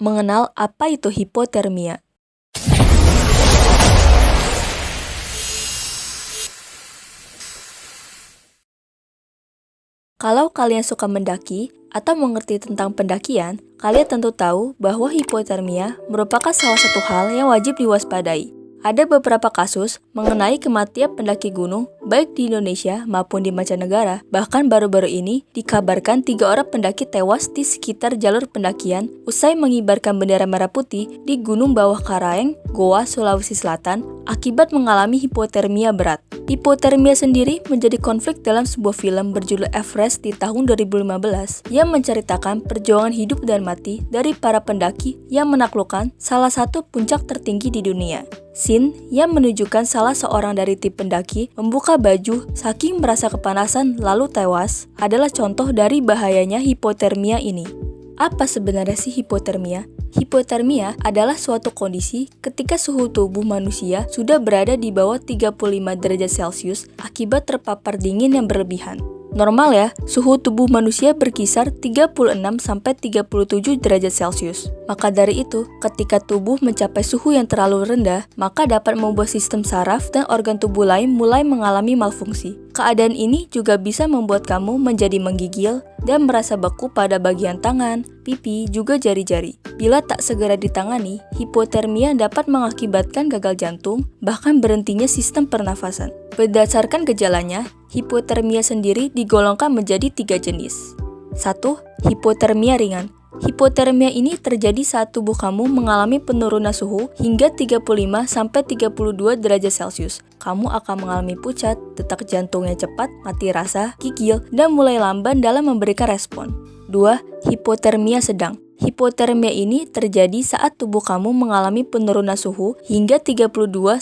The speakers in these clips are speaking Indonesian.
mengenal apa itu hipotermia. Kalau kalian suka mendaki atau mengerti tentang pendakian, kalian tentu tahu bahwa hipotermia merupakan salah satu hal yang wajib diwaspadai. Ada beberapa kasus mengenai kematian pendaki gunung, baik di Indonesia maupun di mancanegara. Bahkan baru-baru ini dikabarkan 3 orang pendaki tewas di sekitar jalur pendakian usai mengibarkan bendera merah putih di Gunung Bawah Karaeng, Goa, Sulawesi Selatan, akibat mengalami hipotermia berat. Hipotermia sendiri menjadi konflik dalam sebuah film berjudul Everest di tahun 2015 yang menceritakan perjuangan hidup dan mati dari para pendaki yang menaklukkan salah satu puncak tertinggi di dunia. Scene yang menunjukkan salah seorang dari tim pendaki membuka baju saking merasa kepanasan lalu tewas adalah contoh dari bahayanya hipotermia ini. Apa sebenarnya sih hipotermia? Hipotermia adalah suatu kondisi ketika suhu tubuh manusia sudah berada di bawah 35 derajat Celcius akibat terpapar dingin yang berlebihan. Normal ya, suhu tubuh manusia berkisar 36-37 derajat Celcius. Maka dari itu, ketika tubuh mencapai suhu yang terlalu rendah, maka dapat membuat sistem saraf dan organ tubuh lain mulai mengalami malfungsi. Keadaan ini juga bisa membuat kamu menjadi menggigil dan merasa beku pada bagian tangan, pipi, juga jari-jari. Bila tak segera ditangani, hipotermia dapat mengakibatkan gagal jantung, bahkan berhentinya sistem pernafasan. Berdasarkan gejalanya, hipotermia sendiri digolongkan menjadi 3 jenis. 1. Hipotermia ringan. Hipotermia ini terjadi saat tubuh kamu mengalami penurunan suhu hingga 35-32 derajat Celcius. Kamu akan mengalami pucat, detak jantungnya cepat, mati rasa, gigil, dan mulai lamban dalam memberikan respon. 2. Hipotermia sedang. Hipotermia ini terjadi saat tubuh kamu mengalami penurunan suhu hingga 32-28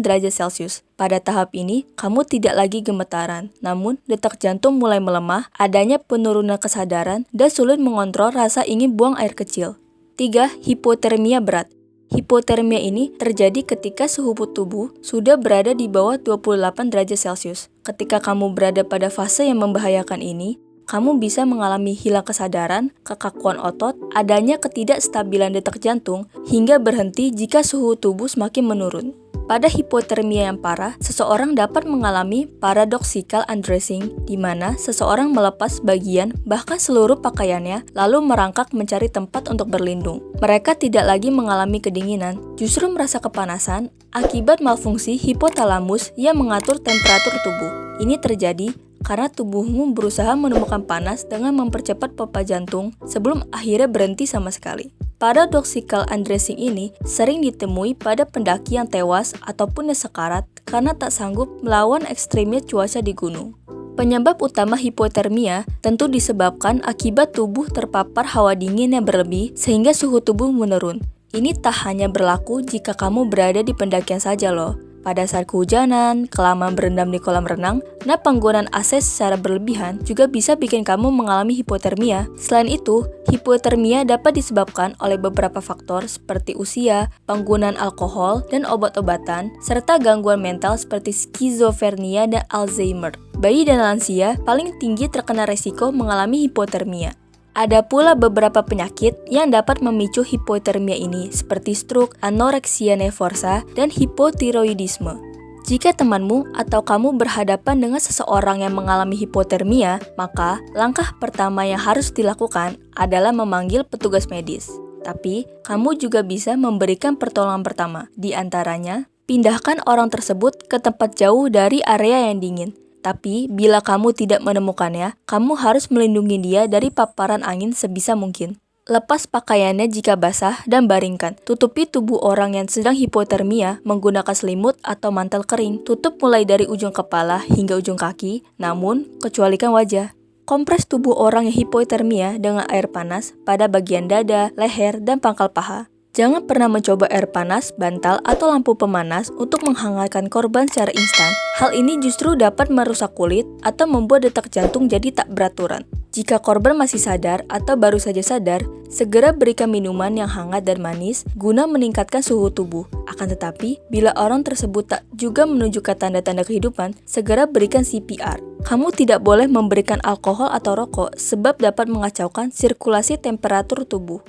derajat Celcius. Pada tahap ini, kamu tidak lagi gemetaran, namun detak jantung mulai melemah, adanya penurunan kesadaran, dan sulit mengontrol rasa ingin buang air kecil. 3. Hipotermia berat. Hipotermia ini terjadi ketika suhu tubuh sudah berada di bawah 28 derajat Celcius. Ketika kamu berada pada fase yang membahayakan ini, kamu bisa mengalami hilang kesadaran, kekakuan otot, adanya ketidakstabilan detak jantung, hingga berhenti jika suhu tubuh semakin menurun. Pada hipotermia yang parah, seseorang dapat mengalami paradoxical undressing, di mana seseorang melepas bagian bahkan seluruh pakaiannya lalu merangkak mencari tempat untuk berlindung. Mereka tidak lagi mengalami kedinginan, justru merasa kepanasan akibat malfungsi hipotalamus yang mengatur temperatur tubuh. Ini terjadi karena tubuhmu berusaha menemukan panas dengan mempercepat pompa jantung sebelum akhirnya berhenti sama sekali. Paradoxical undressing ini sering ditemui pada pendaki yang tewas ataupun yang sekarat karena tak sanggup melawan ekstrimnya cuaca di gunung. Penyebab utama hipotermia tentu disebabkan akibat tubuh terpapar hawa dingin yang berlebih sehingga suhu tubuh menurun. Ini tak hanya berlaku jika kamu berada di pendakian saja loh. Pada saat kehujanan, kelamaan berendam di kolam renang, dan penggunaan AC secara berlebihan juga bisa bikin kamu mengalami hipotermia. Selain itu, hipotermia dapat disebabkan oleh beberapa faktor seperti usia, penggunaan alkohol dan obat-obatan, serta gangguan mental seperti skizofrenia dan Alzheimer. Bayi dan lansia paling tinggi terkena resiko mengalami hipotermia. Ada pula beberapa penyakit yang dapat memicu hipotermia ini, seperti stroke, anoreksia nervosa, dan hipotiroidisme. Jika temanmu atau kamu berhadapan dengan seseorang yang mengalami hipotermia, maka langkah pertama yang harus dilakukan adalah memanggil petugas medis. Tapi, kamu juga bisa memberikan pertolongan pertama, di antaranya, pindahkan orang tersebut ke tempat jauh dari area yang dingin. Tapi, bila kamu tidak menemukannya, kamu harus melindungi dia dari paparan angin sebisa mungkin. Lepas pakaiannya jika basah dan baringkan. Tutupi tubuh orang yang sedang hipotermia menggunakan selimut atau mantel kering. Tutup mulai dari ujung kepala hingga ujung kaki, namun kecualikan wajah. Kompres tubuh orang yang hipotermia dengan air panas pada bagian dada, leher, dan pangkal paha. Jangan pernah mencoba air panas, bantal, atau lampu pemanas untuk menghangatkan korban secara instan. Hal ini justru dapat merusak kulit atau membuat detak jantung jadi tak beraturan. Jika korban masih sadar atau baru saja sadar, segera berikan minuman yang hangat dan manis guna meningkatkan suhu tubuh. Akan tetapi, bila orang tersebut tak juga menunjukkan tanda-tanda kehidupan, segera berikan CPR. Kamu tidak boleh memberikan alkohol atau rokok sebab dapat mengacaukan sirkulasi temperatur tubuh.